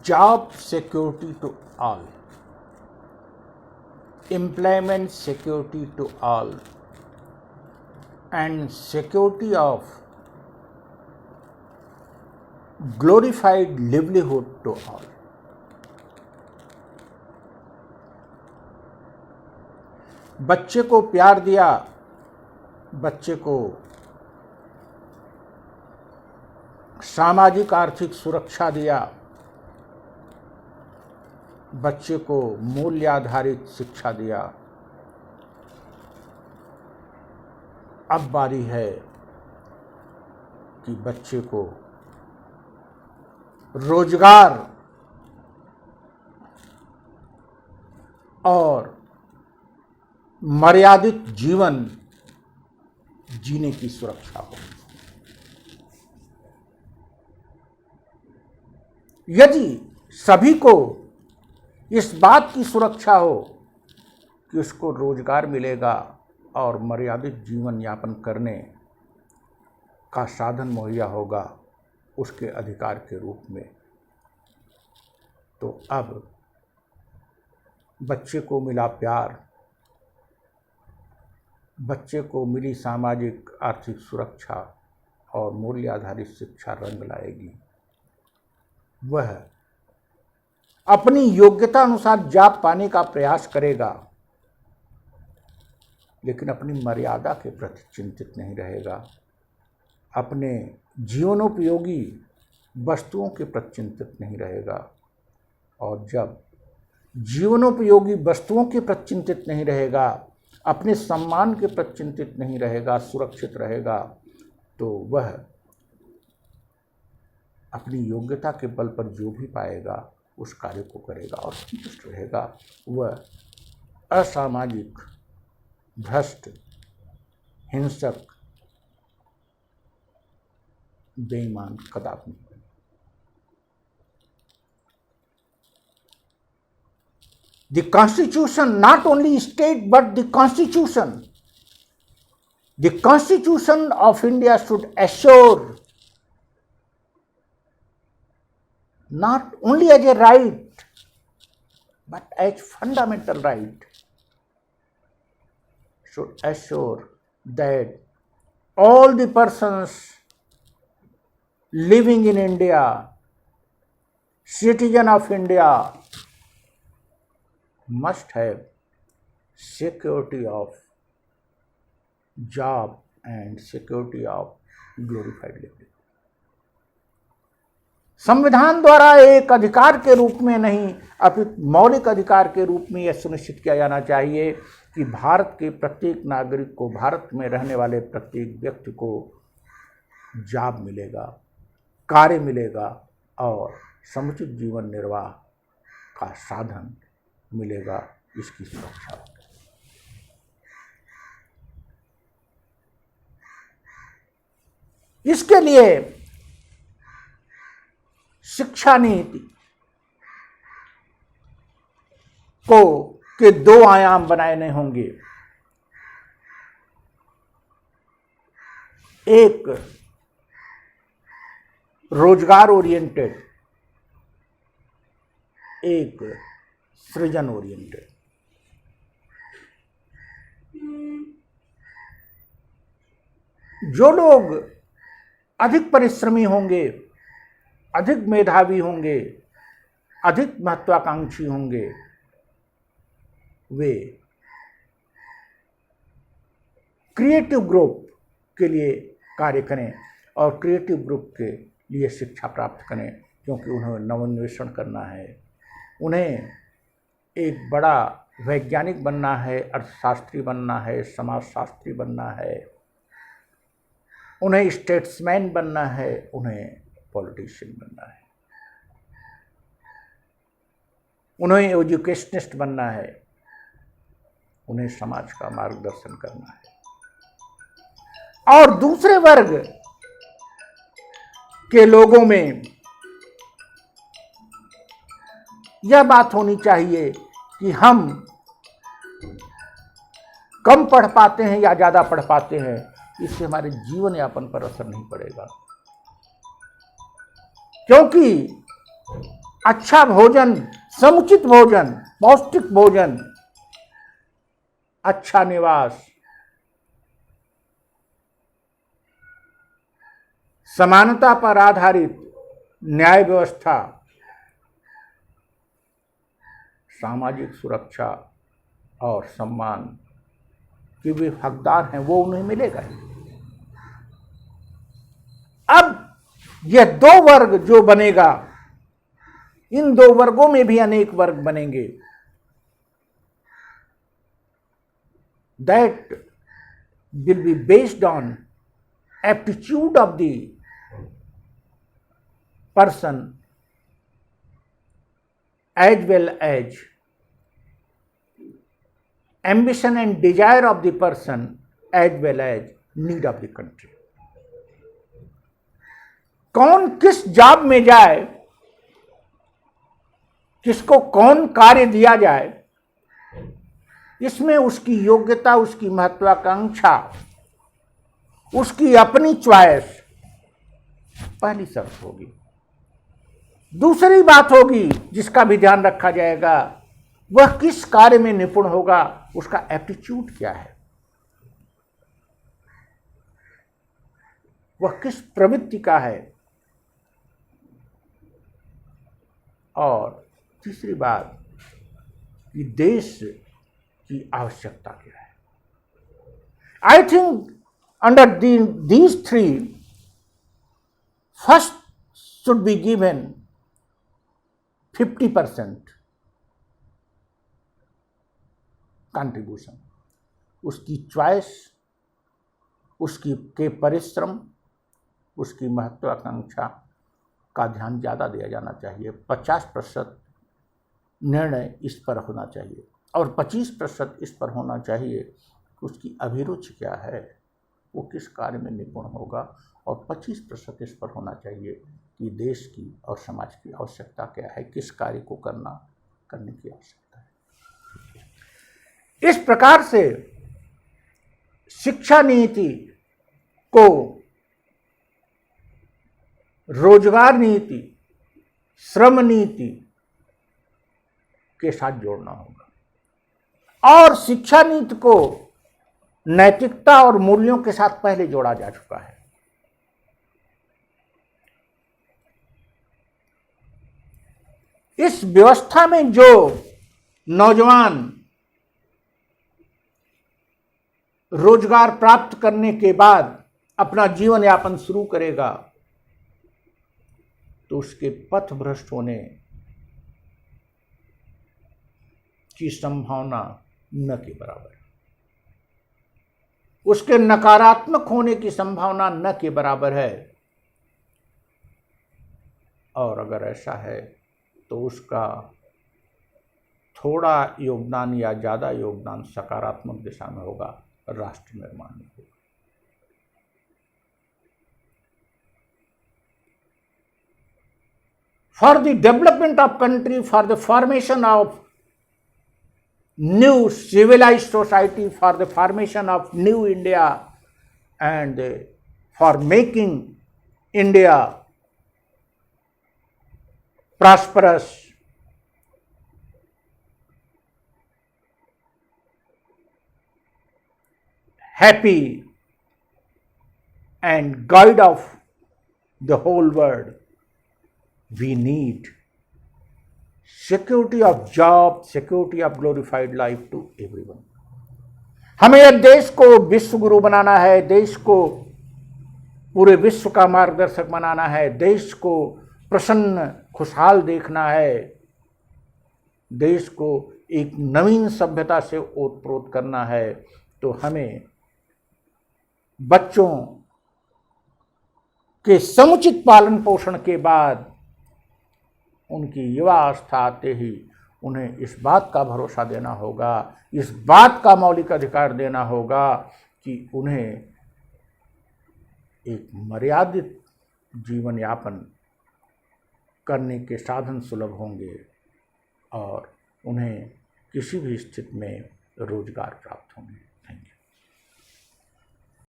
job security to all, employment security to all, and security of glorified livelihood to all. बच्चे को प्यार दिया, बच्चे को सामाजिक आर्थिक सुरक्षा दिया, बच्चे को मूल्य आधारित शिक्षा दिया। अब बारी है कि बच्चे को रोजगार और मर्यादित जीवन जीने की सुरक्षा हो। यदि सभी को इस बात की सुरक्षा हो कि उसको रोजगार मिलेगा और मर्यादित जीवन यापन करने का साधन मुहैया होगा उसके अधिकार के रूप में, तो अब बच्चे को मिला प्यार, बच्चे को मिली सामाजिक आर्थिक सुरक्षा और मूल्य आधारित शिक्षा रंग लाएगी। वह अपनी योग्यता अनुसार जॉब पाने का प्रयास करेगा, लेकिन अपनी मर्यादा के प्रति चिंतित नहीं रहेगा, अपने जीवनोपयोगी वस्तुओं के प्रति चिंतित नहीं रहेगा। और जब जीवनोपयोगी वस्तुओं के प्रति चिंतित नहीं रहेगा, अपने सम्मान के प्रति चिंतित नहीं रहेगा, सुरक्षित रहेगा, तो वह अपनी योग्यता के बल पर जो भी पाएगा उस कार्य को करेगा और संतुष्ट रहेगा। वह असामाजिक, भ्रष्ट, हिंसक, बेईमान कदापि नहीं। The Constitution not only state but the Constitution of India should assure not only as a right but as fundamental right, should assure that all the persons living in India, citizen of India, must have security of job and security of glorified livelihood. संविधान द्वारा एक अधिकार के रूप में नहीं, अपितु मौलिक अधिकार के रूप में यह सुनिश्चित किया जाना चाहिए कि भारत के प्रत्येक नागरिक को, भारत में रहने वाले प्रत्येक व्यक्ति को जॉब मिलेगा, कार्य मिलेगा और समुचित जीवन निर्वाह का साधन मिलेगा, इसकी सुरक्षा होगी। इसके लिए शिक्षा नीति के दो आयाम बनाने होंगे। एक रोजगार ओरिएंटेड, एक सृजन ओरिएंटेड। जो लोग अधिक परिश्रमी होंगे, अधिक मेधावी होंगे, अधिक महत्वाकांक्षी होंगे, वे क्रिएटिव ग्रुप के लिए कार्य करें और क्रिएटिव ग्रुप के लिए शिक्षा प्राप्त करें, क्योंकि उन्हें नवोन्वेषण करना है, उन्हें एक बड़ा वैज्ञानिक बनना है, अर्थशास्त्री बनना है, समाजशास्त्री बनना है, उन्हें स्टेट्समैन बनना है, उन्हें पॉलिटिशियन बनना है, उन्हें एजुकेशनिस्ट बनना है, उन्हें समाज का मार्गदर्शन करना है। और दूसरे वर्ग के लोगों में यह बात होनी चाहिए कि हम कम पढ़ पाते हैं या ज़्यादा पढ़ पाते हैं, इससे हमारे जीवन यापन पर असर नहीं पड़ेगा, क्योंकि अच्छा भोजन, समुचित भोजन, पौष्टिक भोजन, अच्छा निवास, समानता पर आधारित न्याय व्यवस्था, सामाजिक सुरक्षा और सम्मान के वे हकदार हैं, वो उन्हें मिलेगा ही। अब यह दो वर्ग जो बनेगा, इन दो वर्गों में भी अनेक वर्ग बनेंगे। That will be based on aptitude of the person as well as ambition and desire of the person as well as need of the country. कौन किस जॉब में जाए, किसको कौन कार्य दिया जाए, इसमें उसकी योग्यता, उसकी महत्वाकांक्षा, उसकी अपनी च्वाइस पहली शर्त होगी। दूसरी बात होगी जिसका भी ध्यान रखा जाएगा, वह किस कार्य में निपुण होगा, उसका एप्टीट्यूड क्या है, वह किस प्रवृत्ति का है। और तीसरी बात कि देश की आवश्यकता क्या है। I think under these three, first should be given 50% contribution, उसकी चॉइस, उसकी के परिश्रम, उसकी महत्वाकांक्षा का ध्यान ज़्यादा दिया जाना चाहिए। 50% निर्णय इस पर होना चाहिए और 25% इस पर होना चाहिए कि उसकी अभिरुचि क्या है, वो किस कार्य में निपुण होगा, और 25% इस पर होना चाहिए कि देश की और समाज की आवश्यकता क्या है, किस कार्य को करने की आवश्यकता है। इस प्रकार से शिक्षा नीति को रोजगार नीति, श्रम नीति के साथ जोड़ना होगा, और शिक्षा नीति को नैतिकता और मूल्यों के साथ पहले जोड़ा जा चुका है। इस व्यवस्था में जो नौजवान रोजगार प्राप्त करने के बाद अपना जीवन यापन शुरू करेगा, तो उसके पथ भ्रष्ट होने की संभावना न के बराबर है, उसके नकारात्मक होने की संभावना न के बराबर है। और अगर ऐसा है तो उसका थोड़ा योगदान या ज़्यादा योगदान सकारात्मक दिशा में होगा, राष्ट्र निर्माण में होगा। For the development of country, for the formation of new civilized society, for the formation of new India, and for making India prosperous, happy, and guide of the whole world, we need security of job, security of glorified life to everyone. हमें यह देश को विश्व गुरु बनाना है, देश को पूरे विश्व का मार्गदर्शक बनाना है, देश को प्रसन्न खुशहाल देखना है, देश को एक नवीन सभ्यता से ओतप्रोत करना है। तो हमें बच्चों के समुचित पालन पोषण के बाद उनकी युवा अवस्था आते ही उन्हें इस बात का भरोसा देना होगा, इस बात का मौलिक अधिकार देना होगा कि उन्हें एक मर्यादित जीवन यापन करने के साधन सुलभ होंगे और उन्हें किसी भी स्थिति में रोजगार प्राप्त होंगे।